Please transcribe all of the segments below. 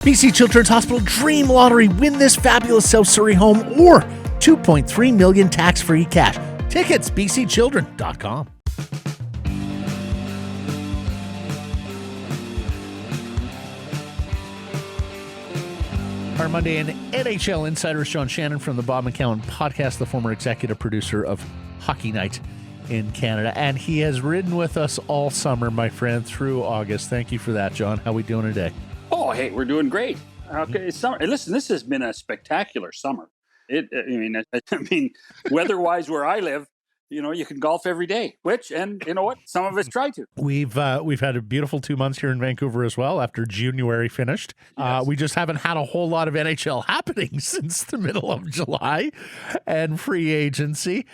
BC Children's Hospital Dream Lottery. Win this fabulous South Surrey home or $2.3 million tax-free cash. Tickets, bcchildren.com. Our Monday and NHL Insider is John Shannon from the Bob McCown podcast, the former executive producer of Hockey Night in Canada. And he has ridden with us all summer, my friend, through August. Thank you for that, John. How are we doing today? Oh, hey, we're doing great. Okay, summer. Listen, this has been a spectacular summer. I mean, weather-wise, where I live, you can golf every day. And you know what? Some of us try to. We've had a beautiful 2 months here in Vancouver as well. After January finished, Yes. We just haven't had a whole lot of NHL happening since the middle of July and free agency.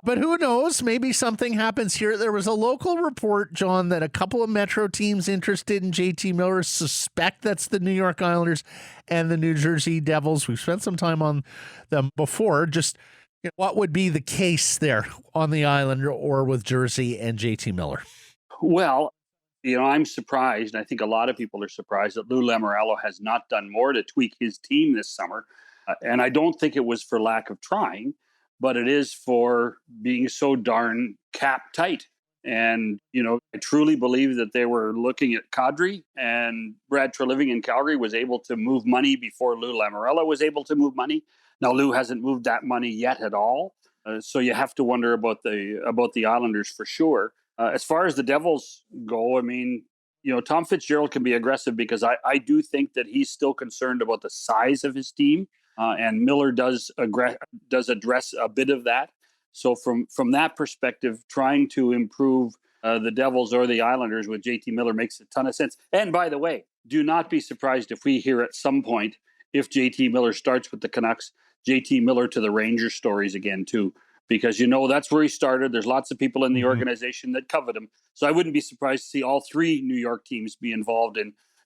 But who knows? Maybe something happens here. There was a local report, John, that a couple of Metro teams interested in JT Miller suspect that's the New York Islanders and the New Jersey Devils. We've spent some time on them before. Just what would be the case there on the island or with Jersey and JT Miller? Well, I'm surprised. I think a lot of people are surprised that Lou Lamoriello has not done more to tweak his team this summer. And I don't think it was for lack of trying, but it is for being so darn cap tight. And, I truly believe that they were looking at Kadri, and Brad Treliving in Calgary was able to move money before Lou Lamoriello was able to move money. Now, Lou hasn't moved that money yet at all. So you have to wonder about the Islanders for sure. As far as the Devils go, I mean, Tom Fitzgerald can be aggressive because I do think that he's still concerned about the size of his team. And Miller does address a bit of that. So from that perspective, trying to improve the Devils or the Islanders with JT Miller makes a ton of sense. And by the way, do not be surprised if we hear at some point, if JT Miller starts with the Canucks, JT Miller to the Rangers stories again too, because that's where he started. There's lots of people in the organization that covet him. So I wouldn't be surprised to see all three New York teams be involved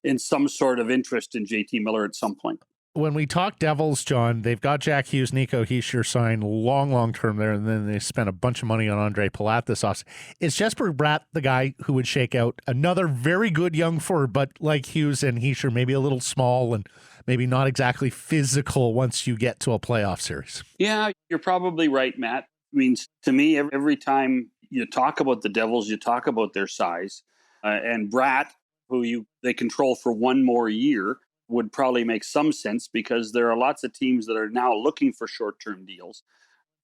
in some sort of interest in JT Miller at some point. When we talk Devils, John, they've got Jack Hughes, Nico Hischier signed long term there, and then they spent a bunch of money on Andre Palat this offseason. Is Jesper Bratt the guy who would shake out another very good young forward, but like Hughes and Hischier, maybe a little small and maybe not exactly physical once you get to a playoff series? Yeah, you're probably right, Matt. I mean, to me, every time you talk about the Devils, you talk about their size. And Bratt, who they control for one more year, would probably make some sense because there are lots of teams that are now looking for short-term deals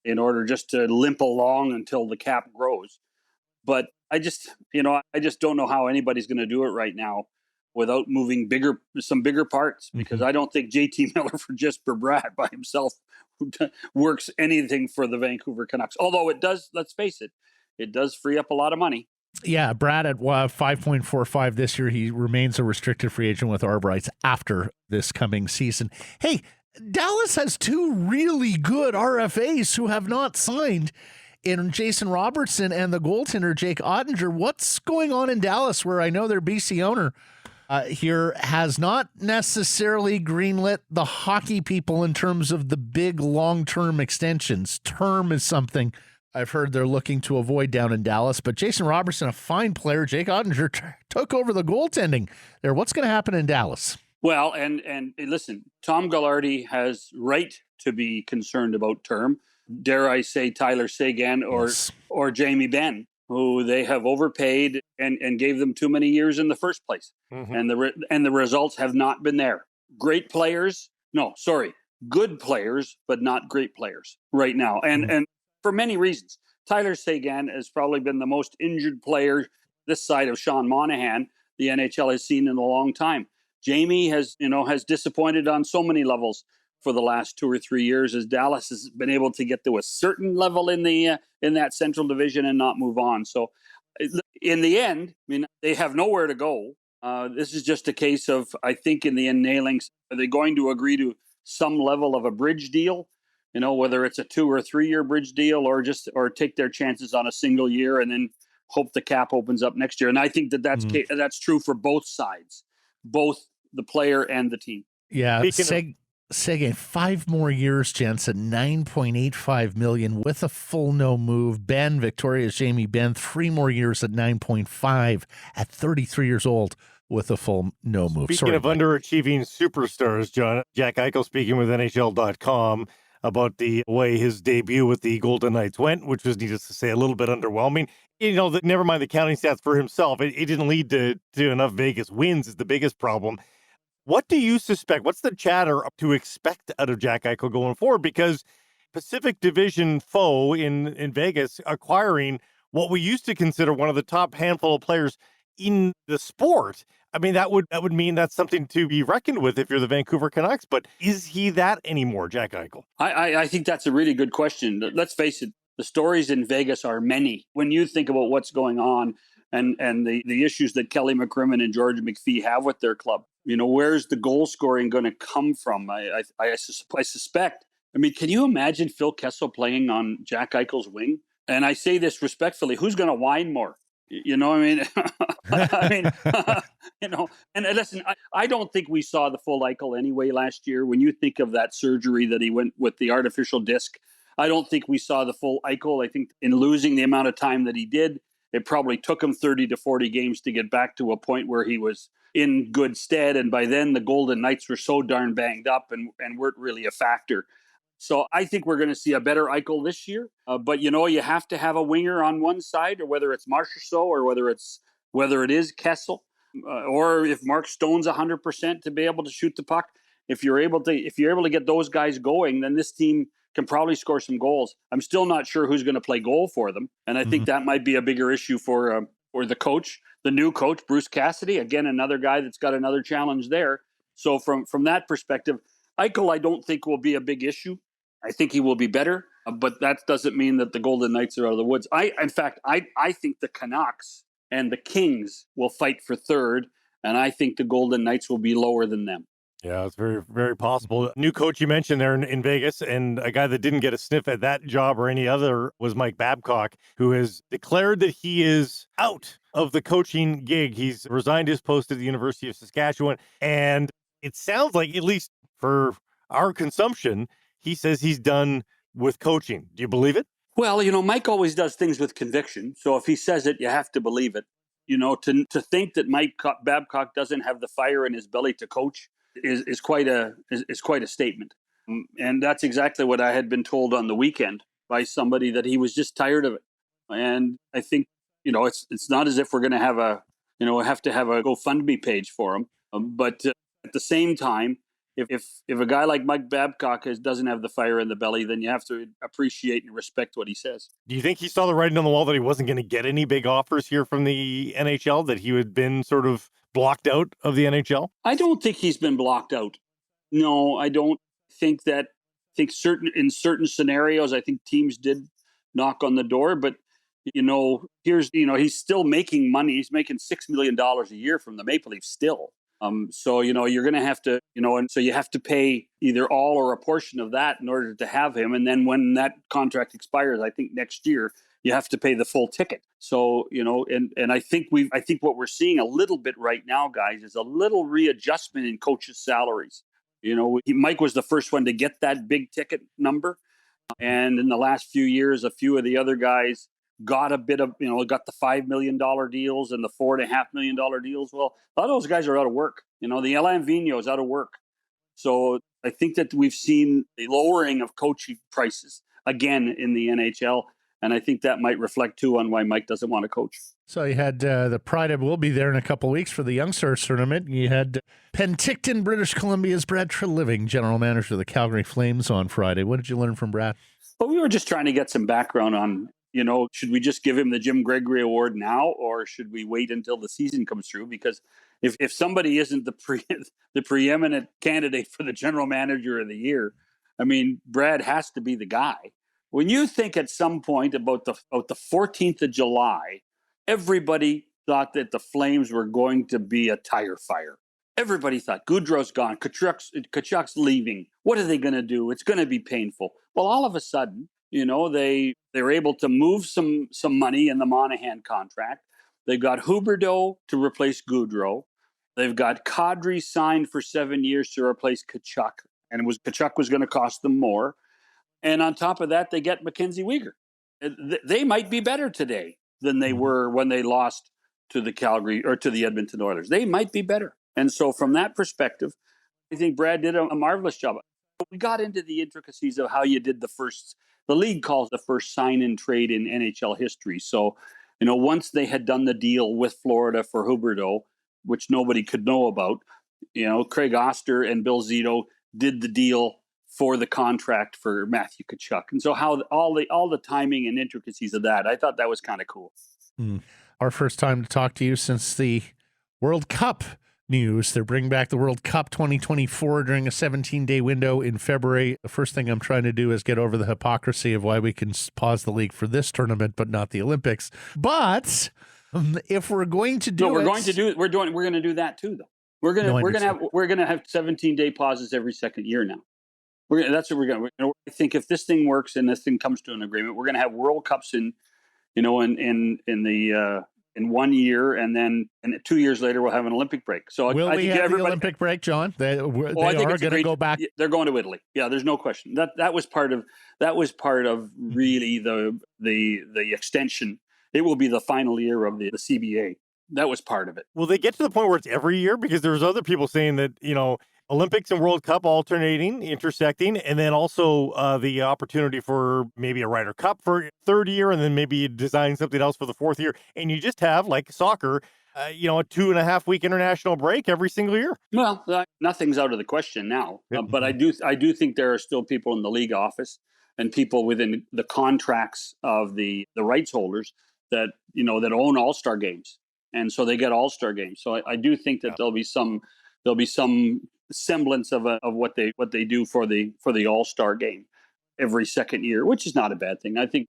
in order just to limp along until the cap grows. But I just don't know how anybody's going to do it right now without moving some bigger parts, because I don't think JT Miller for Jesper Bratt by himself works anything for the Vancouver Canucks. Although it does, let's face it, it does free up a lot of money. Yeah, Brad at 5.45 this year. He remains a restricted free agent with arb rights after this coming season. Hey, Dallas has two really good RFAs who have not signed in Jason Robertson and the goaltender Jake Ottinger. What's going on in Dallas, where I know their BC owner here has not necessarily greenlit the hockey people in terms of the big long-term extensions? Term is something I've heard they're looking to avoid down in Dallas, but Jason Robertson, a fine player. Jake Ottinger took over the goaltending there. What's going to happen in Dallas? Well, and listen, Tom Gillardy has right to be concerned about term. Dare I say Tyler Seguin or Jamie Benn, who they have overpaid and gave them too many years in the first place. And the results have not been there. Good players, but not great players right now. And for many reasons. Tyler Seguin has probably been the most injured player this side of Sean Monahan the NHL has seen in a long time. Jamie has disappointed on so many levels for the last 2 or 3 years, as Dallas has been able to get to a certain level in that Central Division and not move on. So in the end, I mean, they have nowhere to go. This is just a case of, I think, in the end, nailing. Are they going to agree to some level of a bridge deal? Whether it's a 2 or 3 year bridge deal or take their chances on a single year and then hope the cap opens up next year. And I think that's true for both sides, both the player and the team. Yeah. Seguin, 5 more years, gents, at $9.85 million with a full no move. Victoria's Jamie Benn, 3 more years at $9.5 at 33 years old with a full no move. Speaking of underachieving superstars, John, Jack Eichel speaking with NHL.com about the way his debut with the Golden Knights went, which was, needless to say, a little bit underwhelming. Never mind the counting stats for himself. It didn't lead to enough Vegas wins is the biggest problem. What do you suspect? What's the chatter to expect out of Jack Eichel going forward? Because Pacific Division foe in Vegas acquiring what we used to consider one of the top handful of players in the sport. I mean, that would mean that's something to be reckoned with if you're the Vancouver Canucks. But is he that anymore, Jack Eichel? I think that's a really good question. Let's face it, the stories in Vegas are many. When you think about what's going on and the issues that Kelly McCrimmon and George McPhee have with their club, where's the goal scoring going to come from? I suspect. I mean, can you imagine Phil Kessel playing on Jack Eichel's wing? And I say this respectfully, who's going to whine more? You know what I mean? And listen, I don't think we saw the full Eichel anyway last year. When you think of that surgery that he went with the artificial disc, I don't think we saw the full Eichel. I think in losing the amount of time that he did, it probably took him 30 to 40 games to get back to a point where he was in good stead. And by then the Golden Knights were so darn banged up and weren't really a factor. So I think we're going to see a better Eichel this year. But, you have to have a winger on one side, or whether it's Marchessault or whether it is Kessel, or if Mark Stone's 100% to be able to shoot the puck. If you're able to get those guys going, then this team can probably score some goals. I'm still not sure who's going to play goal for them. And I think that might be a bigger issue for the coach, the new coach, Bruce Cassidy. Again, another guy that's got another challenge there. So from that perspective, Eichel, I don't think will be a big issue. I think he will be better, but that doesn't mean that the Golden Knights are out of the woods. I think the Canucks and the Kings will fight for third, and I think the Golden Knights will be lower than them. Yeah, it's very, very possible. New coach you mentioned there in Vegas, and a guy that didn't get a sniff at that job or any other was Mike Babcock, who has declared that he is out of the coaching gig. He's resigned his post at the University of Saskatchewan, and it sounds like, at least for our consumption, he says he's done with coaching. Do you believe it? Well, Mike always does things with conviction. So if he says it, you have to believe it. To think that Mike Babcock doesn't have the fire in his belly to coach is quite a statement. And that's exactly what I had been told on the weekend by somebody, that he was just tired of it. And I think, it's not as if we're going to have have to have a GoFundMe page for him. But at the same time, if a guy like Mike Babcock doesn't have the fire in the belly, then you have to appreciate and respect what he says. Do you think he saw the writing on the wall that he wasn't going to get any big offers here from the NHL, that he had been sort of blocked out of the NHL? I don't think he's been blocked out. No, I don't think that. In certain scenarios, I think teams did knock on the door, but he's still making money. He's making $6 million a year from the Maple Leafs still. So, you're going to have to, and so you have to pay either all or a portion of that in order to have him. And then when that contract expires, I think next year, you have to pay the full ticket. So, and I think what we're seeing a little bit right now, guys, is a little readjustment in coaches' salaries. Mike was the first one to get that big ticket number. And in the last few years, a few of the other guys got a bit of, got the $5 million deals and the $4.5 million deals. Well, a lot of those guys are out of work. The Alain Vigneault is out of work. So I think that we've seen a lowering of coaching prices again in the NHL. And I think that might reflect, too, on why Mike doesn't want to coach. So you had the Pride will be there in a couple of weeks for the Young Stars tournament. You had Penticton, British Columbia's Brad Treliving, general manager of the Calgary Flames, on Friday. What did you learn from Brad? Well, we were just trying to get some background on, should we just give him the Jim Gregory Award now, or should we wait until the season comes through? Because if somebody isn't the preeminent candidate for the general manager of the year, I mean, Brad has to be the guy. When you think at some point about the 14th of July, everybody thought that the Flames were going to be a tire fire. Everybody thought Goudreau's gone, Tkachuk's leaving. What are they going to do? It's going to be painful. Well, all of a sudden, they were able to move some money in the Monahan contract. They've got Huberdeau to replace Goudreau. They've got Kadri signed for 7 years to replace Tkachuk, and Tkachuk was going to cost them more. And on top of that, they get Mackenzie Weegar. They might be better today than they were when they lost to the Calgary or to the Edmonton Oilers. They might be better. And so from that perspective, I think Brad did a marvelous job. We got into the intricacies of how you did the league calls the first sign-in trade in NHL history. So, once they had done the deal with Florida for Huberdeau, which nobody could know about, Craig Oster and Bill Zito did the deal for the contract for Matthew Tkachuk. And so how all the timing and intricacies of that, I thought that was kind of cool. Our first time to talk to you since the World Cup news. They're bringing back the World Cup 2024 during a 17-day window in February. The first thing I'm trying to do is get over the hypocrisy of why we can pause the league for this tournament, but not the Olympics. But if we're going to do we're going to do that too, though. We're going to have 17-day pauses every second year now. That's what we're going to. I think if this thing works and this thing comes to an agreement, we're going to have World Cups in 1 year, and then 2 years later we'll have an Olympic break. So will we have the Olympic break, John? They are going to go back. They're going to Italy. Yeah, there's no question. That was part of really the extension. It will be the final year of the CBA. That was part of it. Will they get to the point where it's every year? Because there's other people saying that, Olympics and World Cup alternating, intersecting, and then also the opportunity for maybe a Ryder Cup for third year, and then maybe you design something else for the fourth year. And you just have, like soccer, a 2.5 week international break every single year. Well, nothing's out of the question now. But I do think there are still people in the league office and people within the contracts of the rights holders that own All-Star games. And so they get All-Star games. So I do think that there'll be some semblance of what they do for the All-Star game every second year, which is not a bad thing. I think,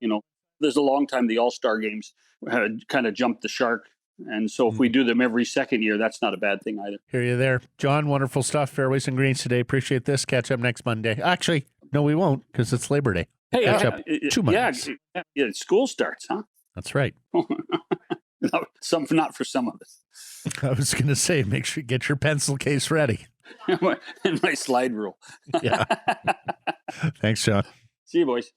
there's a long time the All-Star games kind of jumped the shark. And so if we do them every second year, that's not a bad thing either. Hear you there. John, wonderful stuff. Fairways and Greens today. Appreciate this. Catch up next Monday. Actually, no, we won't, because it's Labor Day. Hey, catch up 2 Mondays. Yeah, school starts, huh? That's right. Not for some of us. I was going to say, make sure you get your pencil case ready. And my slide rule. Yeah. Thanks, John. See you, boys.